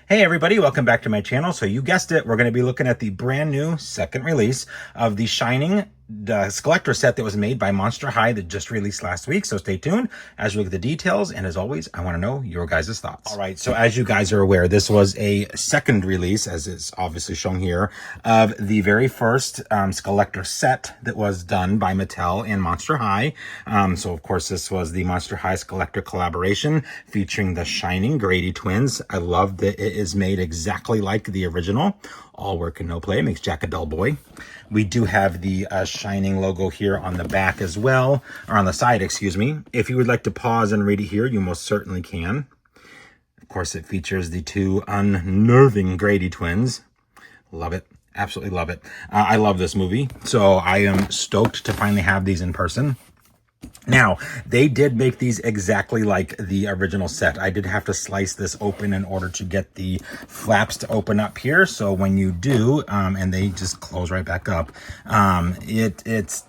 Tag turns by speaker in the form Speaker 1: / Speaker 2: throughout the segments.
Speaker 1: Hey everybody, welcome back to my channel. So you guessed it, we're going to be looking at the brand new second release of the Shining Skullector set that was made by Monster High that just released last week. So stay tuned as we look at the details. And as always, I want to know your guys' thoughts. All right, so as you guys are aware, this was a second release, as it's obviously shown here, of the very first Skullector set that was done by Mattel and Monster High. So of course, this was the Monster High Skullector collaboration featuring the Shining Grady twins. I love that it is made exactly like the original. All work and no play makes Jack a dull boy. We do have the Shining logo here on the back as well, or on the side, excuse me. If you would like to pause and read it here, you most certainly can. Of course, it features the two unnerving Grady twins. Love it. Absolutely love it. I love this movie, so I am stoked to finally have these in person. Now, they did make these exactly like the original set. I did have to slice this open in order to get the flaps to open up here. So when you do, and they just close right back up, it's...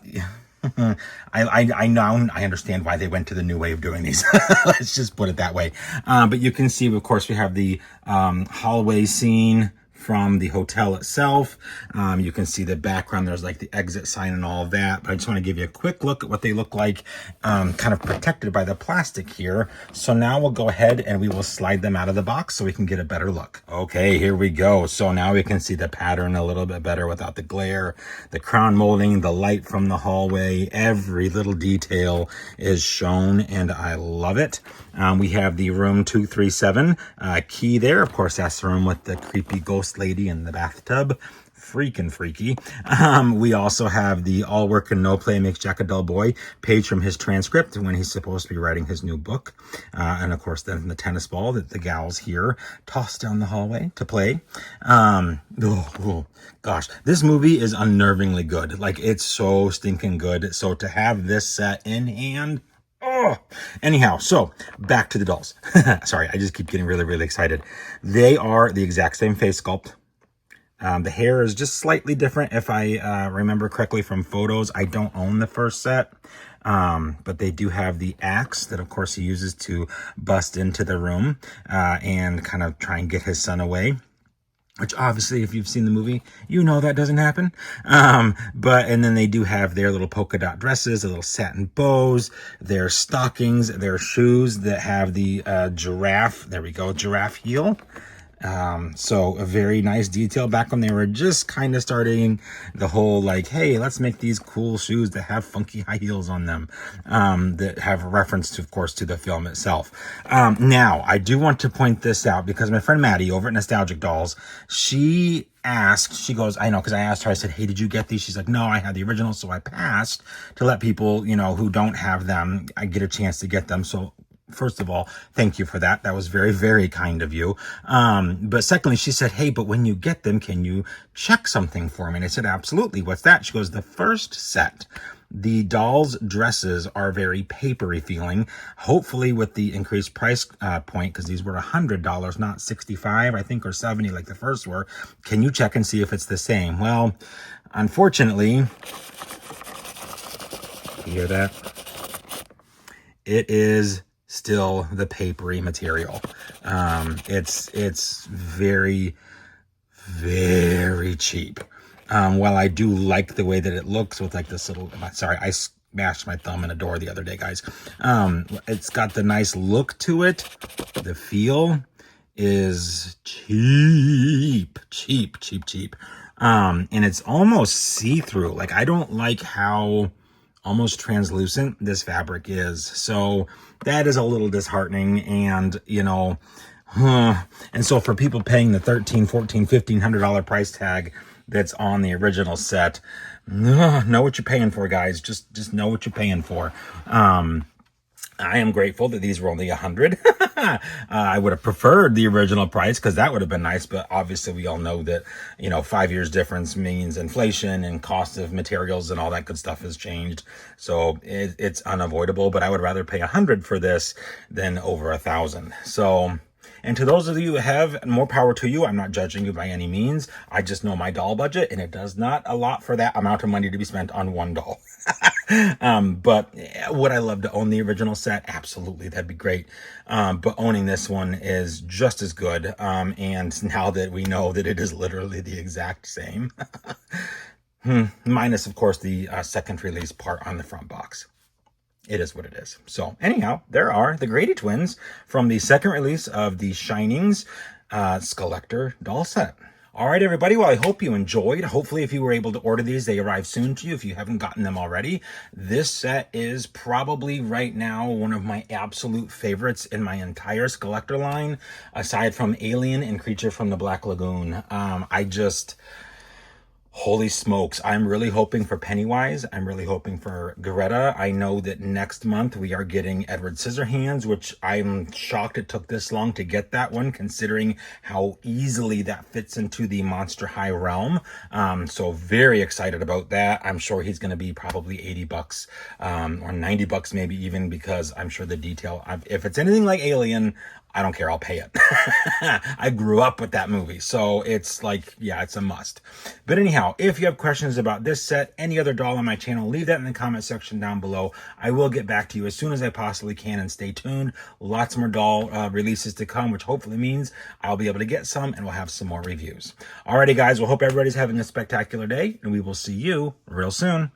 Speaker 1: I now understand why they went to the new way of doing these. Let's just put it that way. But you can see, of course, we have the hallway scene from the hotel itself. You can see the background. There's like the exit sign and all of that. But I just want to give you a quick look at what they look like, kind of protected by the plastic here. So now we'll go ahead and we will slide them out of the box so we can get a better look. Okay, here we go. So now we can see the pattern a little bit better without the glare, the crown molding, the light from the hallway. Every little detail is shown and I love it. We have the room 237 key there. Of course, that's the room with the creepy ghost lady in the bathtub. Freaking freaky. We also have the all work and no play makes Jack a dull boy page from his transcript when he's supposed to be writing his new book. And of course, then the tennis ball that the gals here toss down the hallway to play. Gosh, this movie is unnervingly good. Like, it's so stinking good. So to have this set in hand, anyhow, so back to the dolls. Sorry, I just keep getting really, really excited. They are the exact same face sculpt. The hair is just slightly different. If I remember correctly from photos, I don't own the first set. But they do have the axe that, of course, he uses to bust into the room and kind of try and get his son away. Which obviously, if you've seen the movie, you know that doesn't happen. And then they do have their little polka dot dresses, the little satin bows, their stockings, their shoes that have the giraffe, there we go, giraffe heel. So a very nice detail back when they were just kind of starting the whole like, hey, let's make these cool shoes that have funky high heels on them, that have a reference to, of course, to the film itself. Now I do want to point this out because my friend Maddie over at Nostalgic Dolls, she goes, I know, because I asked her, I said, hey, did you get these? She's like, no, I had the original, so I passed to let people, you know, who don't have them, I get a chance to get them. So first of all, thank you for that. That was very, very kind of you. But secondly, she said, hey, but when you get them, can you check something for me? And I said, absolutely. What's that? She goes, the first set, the dolls' dresses are very papery feeling, hopefully with the increased price point, because these were $100, not $65, I think, or $70 like the first were. Can you check and see if it's the same? Well, unfortunately, you hear that? It is still the papery material. It's very, very cheap. While I do like the way that it looks with like this little, sorry, I smashed my thumb in a door the other day, guys. It's got the nice look to it. The feel is cheap. And it's almost see-through. Like, I don't like how almost translucent this fabric is. So that is a little disheartening. And, you know, and so for people paying the $1,300, $1,400, $1,500 price tag that's on the original set, know what you're paying for, guys. Just know what you're paying for. I am grateful that these were only $100. I would have preferred the original price because that would have been nice. But obviously we all know that, you know, 5 years difference means inflation and cost of materials and all that good stuff has changed. So it's unavoidable, but I would rather pay $100 for this than over $1,000. So And to those of you who have, more power to you. I'm not judging you by any means. I just know my doll budget, and it does not allot for that amount of money to be spent on one doll. But would I love to own the original set? Absolutely, that'd be great. But owning this one is just as good. And now that we know that it is literally the exact same, minus, of course, the second release part on the front box. It is what it is. So anyhow, there are the Grady twins from the second release of the Shining's Skullector doll set. All right, everybody. Well, I hope you enjoyed. Hopefully, if you were able to order these, they arrive soon to you if you haven't gotten them already. This set is probably right now one of my absolute favorites in my entire Skullector line, aside from Alien and Creature from the Black Lagoon. Holy smokes. I'm really hoping for Pennywise. I'm really hoping for Greta. I know that next month we are getting Edward Scissorhands, which I'm shocked it took this long to get that one, considering how easily that fits into the Monster High realm. So very excited about that. I'm sure he's going to be probably 80 bucks, or 90 bucks maybe even, because I'm sure the detail, if it's anything like Alien, I don't care. I'll pay it. I grew up with that movie. So it's like, yeah, it's a must. But anyhow, if you have questions about this set, any other doll on my channel, leave that in the comment section down below. I will get back to you as soon as I possibly can, and stay tuned. Lots more doll releases to come, which hopefully means I'll be able to get some and we'll have some more reviews. Alrighty, guys. Well, hope everybody's having a spectacular day, and we will see you real soon.